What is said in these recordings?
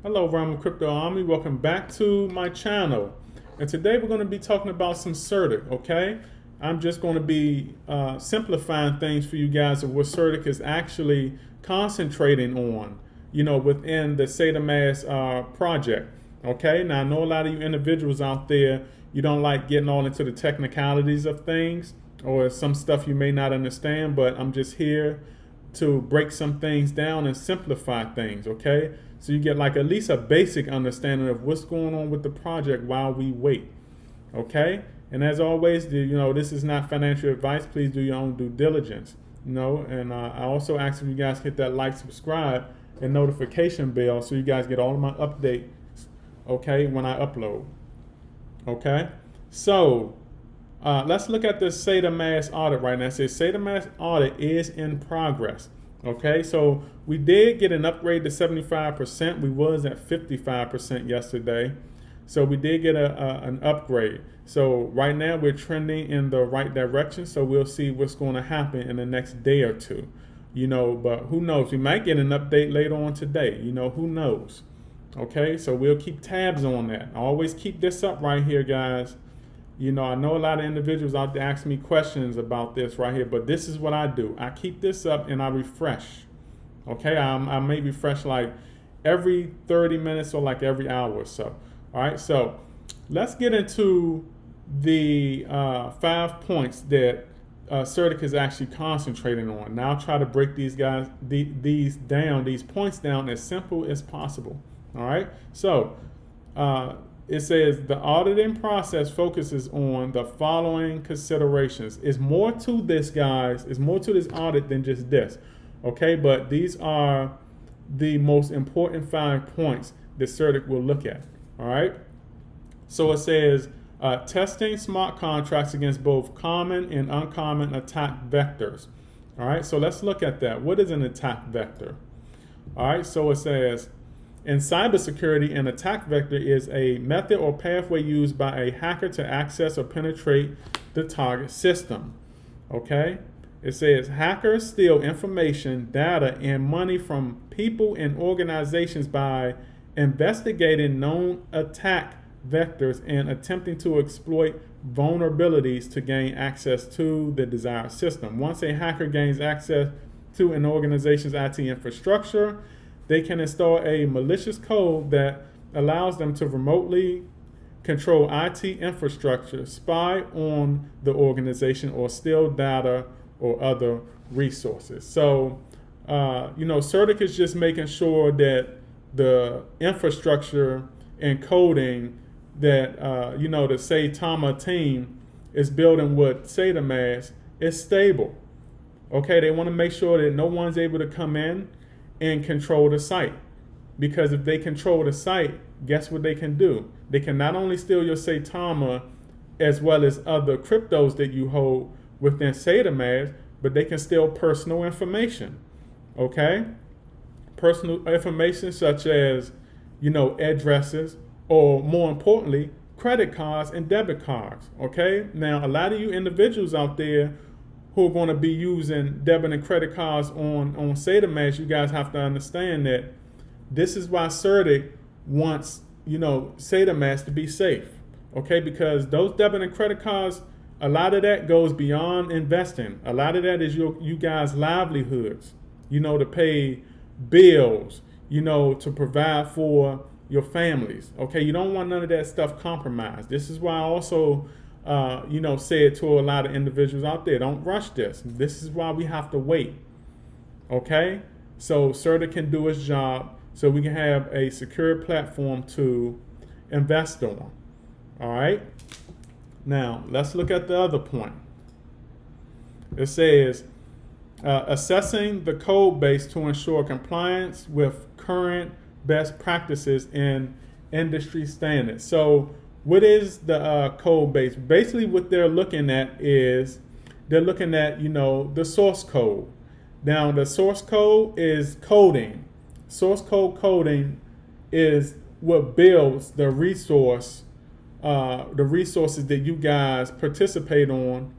Hello, Ramen Crypto Army. Welcome back to my channel. And today we're going to be talking about some CERTIC, okay? I'm just going to be simplifying things for you guys of what CERTIC is actually concentrating on, within the Saitamask project, okay? Now, I know a lot of you individuals out there, you don't like getting all into the technicalities of things or some stuff you may not understand, but I'm just here to break some things down and simplify things, okay? So you get like at least a basic understanding of what's going on with the project while we wait, okay? And as always, this is not financial advice. Please do your own due diligence, and I also ask if you guys hit that like, subscribe, and notification bell so you guys get all of my updates, okay, when I upload, okay? So let's look at this Saitamask audit right now. It says Saitamask audit is in progress. Okay, so we did get an upgrade to 75%. We was at 55% yesterday. So we did get an upgrade. So right now we're trending in the right direction. So we'll see what's going to happen in the next day or two. But who knows? We might get an update later on today. Who knows? Okay, so we'll keep tabs on that. Always keep this up right here, guys. I know a lot of individuals out there ask me questions about this right here, but this is what I do. I keep this up and I refresh. Okay, I may refresh like every 30 minutes or like every hour or so. All right, so let's get into the 5 points that CERTIC is actually concentrating on. Now I'll try to break these points down as simple as possible. All right, so it says the auditing process focuses on the following considerations. It's more to this, guys. It's more to this audit than just this. Okay, but these are the most important 5 points that CERTIC will look at. All right. So it says testing smart contracts against both common and uncommon attack vectors. All right. So let's look at that. What is an attack vector? All right. So it says, in cybersecurity, an attack vector is a method or pathway used by a hacker to access or penetrate the target system. Okay? It says hackers steal information, data, and money from people and organizations by investigating known attack vectors and attempting to exploit vulnerabilities to gain access to the desired system. Once a hacker gains access to an organization's IT infrastructure, they can install a malicious code that allows them to remotely control IT infrastructure, spy on the organization, or steal data or other resources. So, CERTIC is just making sure that the infrastructure and coding that, the Saitama team is building with Saitamask is stable. Okay, they want to make sure that no one's able to come in and control the site. Because if they control the site, guess what they can do? They can not only steal your Saitama as well as other cryptos that you hold within Saitamask, but they can steal personal information. Okay? Personal information such as, addresses, or more importantly, credit cards and debit cards. Okay? Now, a lot of you individuals out there who are going to be using debit and credit cards on Saitamask, you guys have to understand that this is why CERTIC wants, Saitamask to be safe, okay? Because those debit and credit cards, a lot of that goes beyond investing. A lot of that is you guys' livelihoods, to pay bills, to provide for your families, okay? You don't want none of that stuff compromised. This is why I also said to a lot of individuals out there, don't rush this. This is why we have to wait. Okay? So CERTIC can do its job so we can have a secure platform to invest on. All right? Now, let's look at the other point. It says, assessing the code base to ensure compliance with current best practices and industry standards. So what is the code base? Basically, what they're looking at is they're looking at, the source code. Now, the source code is coding. Source code coding is what builds the resources that you guys participate on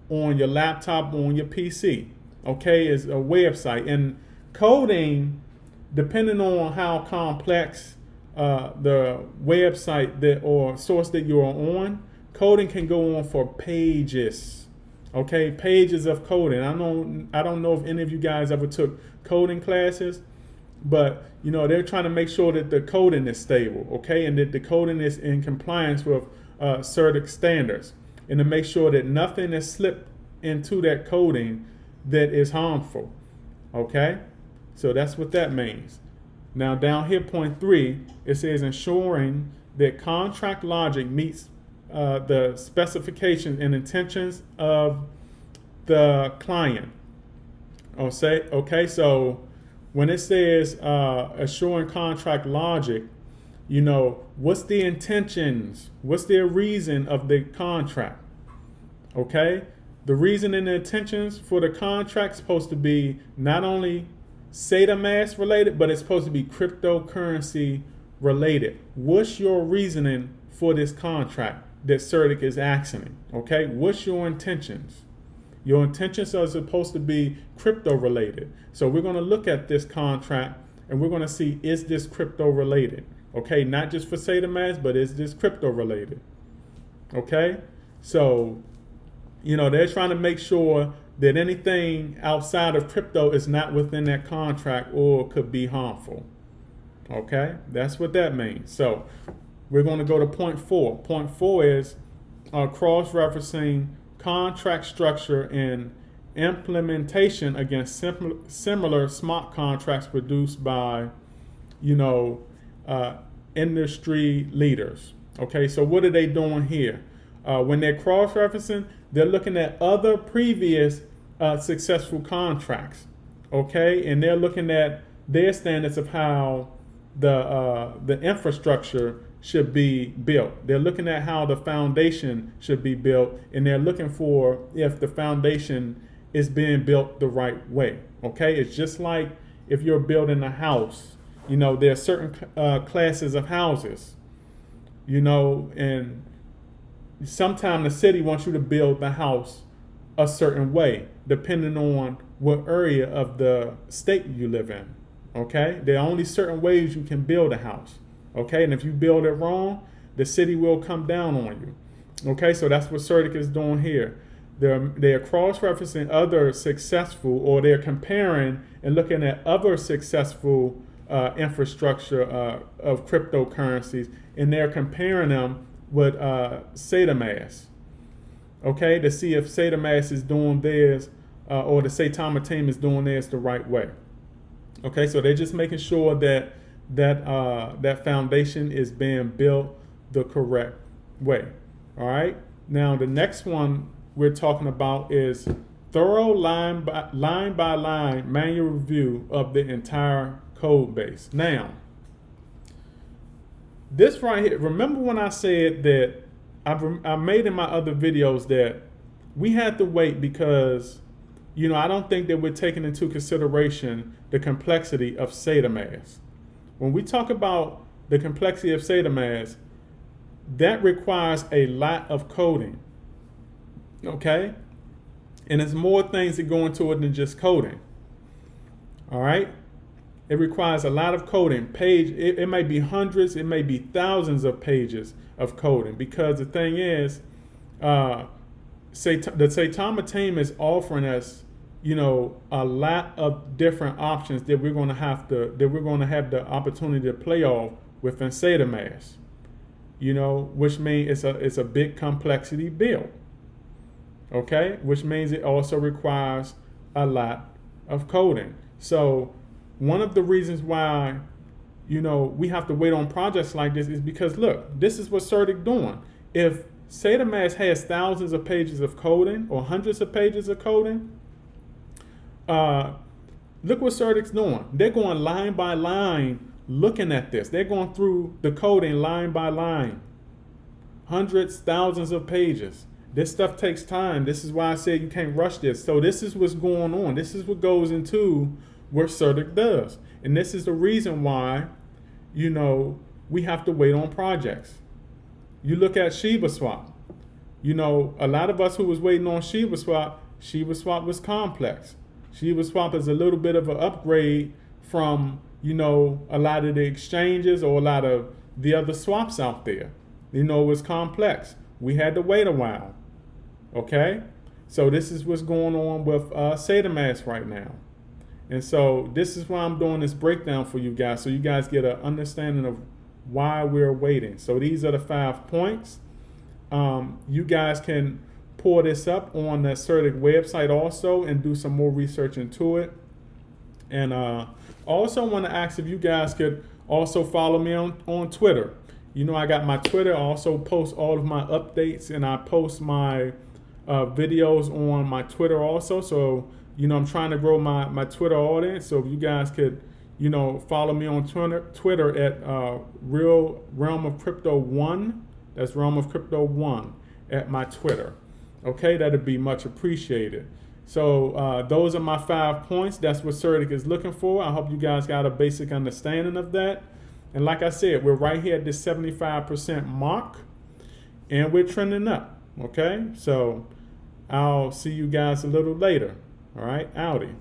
your laptop, on your PC. Okay, is a website. And coding, depending on how complex the website that or source that you're on, coding can go on for pages. Okay, pages of coding. I don't know if any of you guys ever took coding classes, but they're trying to make sure that the coding is stable, okay, and that the coding is in compliance with certain standards, and to make sure that nothing is slipped into that coding that is harmful. Okay, so that's what that means. Now down here, point 3, it says ensuring that contract logic meets the specifications and intentions of the client. Okay, so when it says assuring contract logic, what's the intentions? What's the reason of the contract? Okay, the reason and the intentions for the contract is supposed to be not only Saitamask related, but it's supposed to be cryptocurrency related. What's your reasoning for this contract that CertiK is asking? Okay, what's your intentions? Your intentions are supposed to be crypto related. So we're going to look at this contract and we're going to see, is this crypto related? Okay, not just for Saitamask, but is this crypto related? Okay, so they're trying to make sure that anything outside of crypto is not within that contract or could be harmful. Okay, that's what that means. So we're going to go to point 4. Point 4 is cross-referencing contract structure and implementation against similar smart contracts produced by, industry leaders. Okay, so what are they doing here? When they're cross-referencing, they're looking at other previous successful contracts. Okay, and they're looking at their standards of how the infrastructure should be built. They're looking at how the foundation should be built, and they're looking for if the foundation is being built the right way. Okay, it's just like if you're building a house. There are certain classes of houses, and sometimes the city wants you to build the house a certain way, depending on what area of the state you live in. Okay, there are only certain ways you can build a house. Okay, and if you build it wrong, the city will come down on you. Okay, so that's what CertiK is doing here. They're cross-referencing other successful, or they're comparing and looking at other successful infrastructure of cryptocurrencies, and they're comparing them with Saitamask. Okay, to see if Saitamask is doing theirs or the Saitama team is doing theirs the right way. Okay, so they're just making sure that that foundation is being built the correct way. All right. Now the next one we're talking about is thorough line by line manual review of the entire code base. Now, this right here, remember when I said that I made in my other videos that we had to wait because, I don't think that we're taking into consideration the complexity of Saitamask. When we talk about the complexity of Saitamask, that requires a lot of coding. Okay? And there's more things that go into it than just coding. All right? It requires a lot of coding. It may be hundreds, it may be thousands of pages of coding, because the thing is, the Saitama team is offering us, a lot of different options that we're going to have the opportunity to play off within Saitamask. Which means it's a big complexity build. Okay, which means it also requires a lot of coding. So one of the reasons why, we have to wait on projects like this is because, look, this is what CertiK doing. If Saitamask has thousands of pages of coding or hundreds of pages of coding, look what CertiK's doing. They're going line by line looking at this. They're going through the coding line by line. Hundreds, thousands of pages. This stuff takes time. This is why I said you can't rush this. So this is what's going on. This is what goes into what CertiK does. And this is the reason why, we have to wait on projects. You look at Shiba Swap. A lot of us who was waiting on Shiba Swap was complex. Shiba Swap is a little bit of an upgrade from, a lot of the exchanges or a lot of the other swaps out there. It was complex. We had to wait a while. Okay? So this is what's going on with Saitamask right now. And so this is why I'm doing this breakdown for you guys, so you guys get an understanding of why we're waiting. So these are the 5 points. You guys can pull this up on the CertiK website also and do some more research into it. And also want to ask if you guys could also follow me on Twitter. I got my Twitter. I also post all of my updates, and I post my videos on my Twitter also. So, I'm trying to grow my Twitter audience. So if you guys could, follow me on Twitter at Real Realm of Crypto 1. That's Realm of Crypto 1 at my Twitter. Okay, that'd be much appreciated. So those are my 5 points. That's what CertiK is looking for. I hope you guys got a basic understanding of that. And like I said, we're right here at this 75% mark, and we're trending up. Okay, so I'll see you guys a little later. All right, Audi.